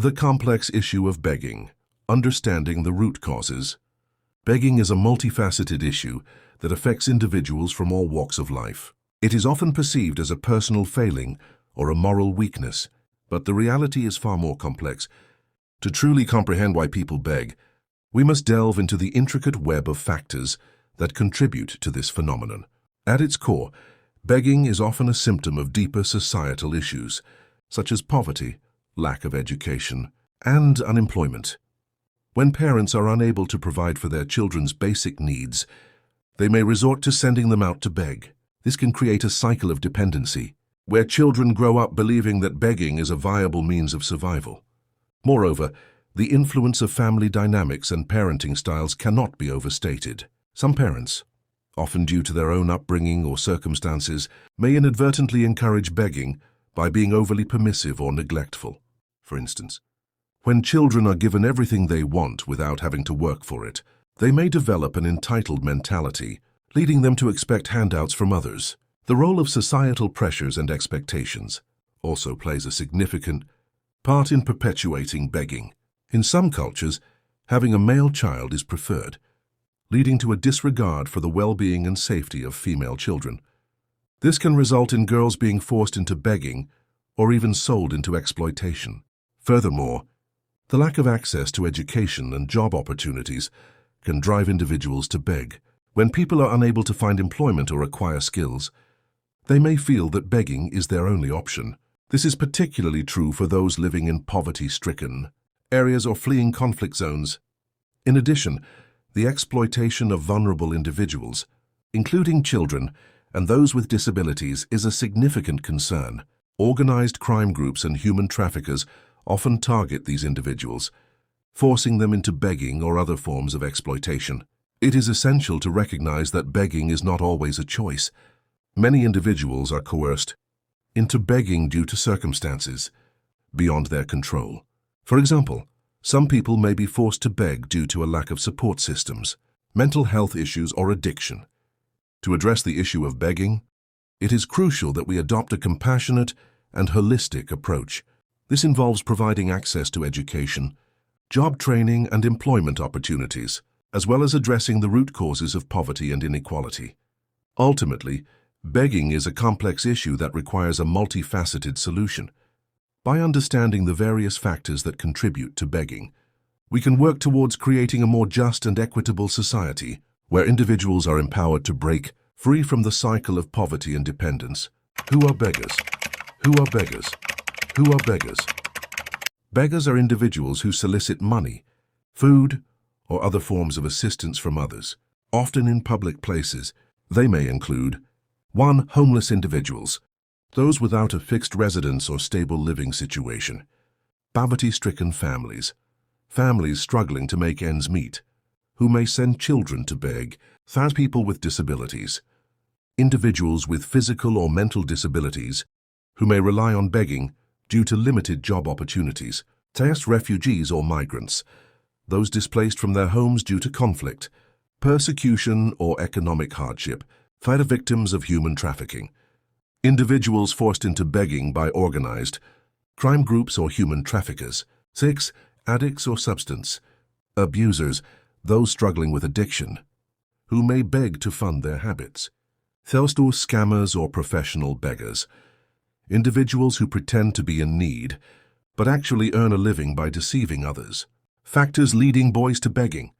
The complex issue of begging, understanding the root causes. Begging is a multifaceted issue that affects individuals from all walks of life. It is often perceived as a personal failing or a moral weakness, but the reality is far more complex. To truly comprehend why people beg, we must delve into the intricate web of factors that contribute to this phenomenon. At its core, begging is often a symptom of deeper societal issues, such as poverty, lack of education, and unemployment. When parents are unable to provide for their children's basic needs, they may resort to sending them out to beg. This can create a cycle of dependency, where children grow up believing that begging is a viable means of survival. Moreover, the influence of family dynamics and parenting styles cannot be overstated. Some parents, often due to their own upbringing or circumstances, may inadvertently encourage begging by being overly permissive or neglectful. For instance, when children are given everything they want without having to work for it, they may develop an entitled mentality, leading them to expect handouts from others. The role of societal pressures and expectations also plays a significant part in perpetuating begging. In some cultures, having a male child is preferred, leading to a disregard for the well-being and safety of female children. This can result in girls being forced into begging or even sold into exploitation. Furthermore, the lack of access to education and job opportunities can drive individuals to beg. When people are unable to find employment or acquire skills, they may feel that begging is their only option. This is particularly true for those living in poverty-stricken areas or fleeing conflict zones. In addition, the exploitation of vulnerable individuals, including children and those with disabilities, is a significant concern. Organized crime groups and human traffickers often target these individuals, forcing them into begging or other forms of exploitation. It is essential to recognize that begging is not always a choice. Many individuals are coerced into begging due to circumstances beyond their control. For example, some people may be forced to beg due to a lack of support systems, mental health issues, or addiction. To address the issue of begging, it is crucial that we adopt a compassionate and holistic approach. This involves providing access to education, job training, and employment opportunities, as well as addressing the root causes of poverty and inequality. Ultimately, begging is a complex issue that requires a multifaceted solution. By understanding the various factors that contribute to begging, we can work towards creating a more just and equitable society where individuals are empowered to break free from the cycle of poverty and dependence. Who are beggars? Who are beggars? Who are beggars? Beggars are individuals who solicit money, food, or other forms of assistance from others, often in public places. They may include 1. Homeless individuals, those without a fixed residence or stable living situation. Poverty-stricken families, families struggling to make ends meet, who may send children to beg. 3. People with disabilities, individuals with physical or mental disabilities, who may rely on begging due to limited job opportunities. 4. Refugees or migrants, those displaced from their homes due to conflict, persecution, or economic hardship. 5. Victims of human trafficking, individuals forced into begging by organized crime groups or human traffickers. 6. Addicts or substance abusers, those struggling with addiction, who may beg to fund their habits. 7. Scammers or professional beggars, individuals who pretend to be in need, but actually earn a living by deceiving others. Factors leading boys to begging.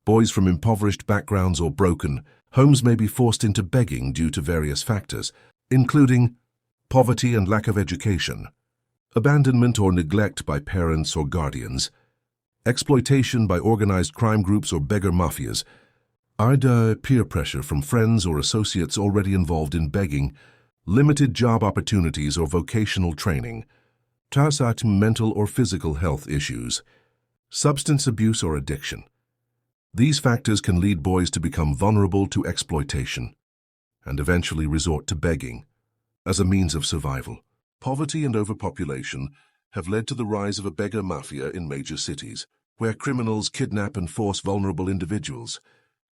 Boys from impoverished backgrounds or broken homes may be forced into begging due to various factors, including poverty and lack of education, abandonment or neglect by parents or guardians, exploitation by organized crime groups or beggar mafias, either peer pressure from friends or associates already involved in begging, limited job opportunities or vocational training, mental or physical health issues, substance abuse or addiction. These factors can lead boys to become vulnerable to exploitation and eventually resort to begging as a means of survival. Poverty and overpopulation have led to the rise of a beggar mafia in major cities, where criminals kidnap and force vulnerable individuals,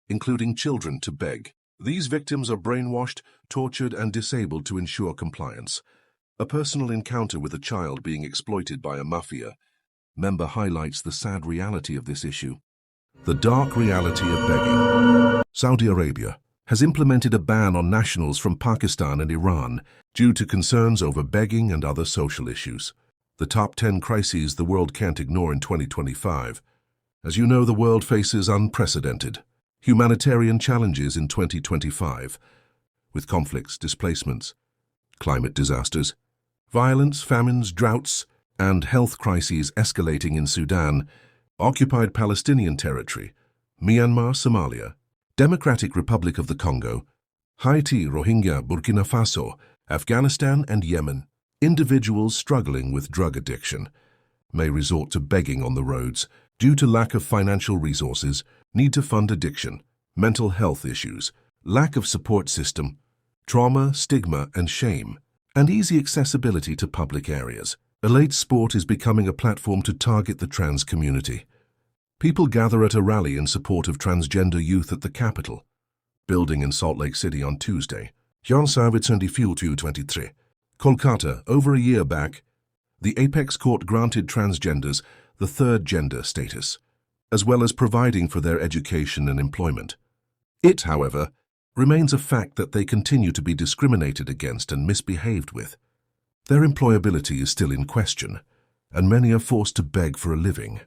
including children, to beg. These victims are brainwashed, tortured, and disabled to ensure compliance. A personal encounter with a child being exploited by a mafia member highlights the sad reality of this issue. The dark reality of begging. Saudi Arabia has implemented a ban on nationals from Pakistan and Iran due to concerns over begging and other social issues. The top 10 crises the world can't ignore in 2025. As you know, the world faces unprecedented humanitarian challenges in 2025, with conflicts, displacements, climate disasters, violence, famines, droughts, and health crises escalating in Sudan, occupied Palestinian territory, Myanmar, Somalia, Democratic Republic of the Congo, Haiti, Rohingya, Burkina Faso, Afghanistan, and Yemen. Individuals struggling with drug addiction may resort to begging on the roads due to lack of financial resources, need to fund addiction, mental health issues, lack of support system, trauma, stigma, and shame, and easy accessibility to public areas. Elite Sport is becoming a platform to target the trans community. People gather at a rally in support of transgender youth at the Capitol building in Salt Lake City on Tuesday. Jan Savitsundi Fuel 223. Kolkata, over a year back, the Apex Court granted transgenders the third gender status, as well as providing for their education and employment. It, however, remains a fact that they continue to be discriminated against and misbehaved with. Their employability is still in question, and many are forced to beg for a living.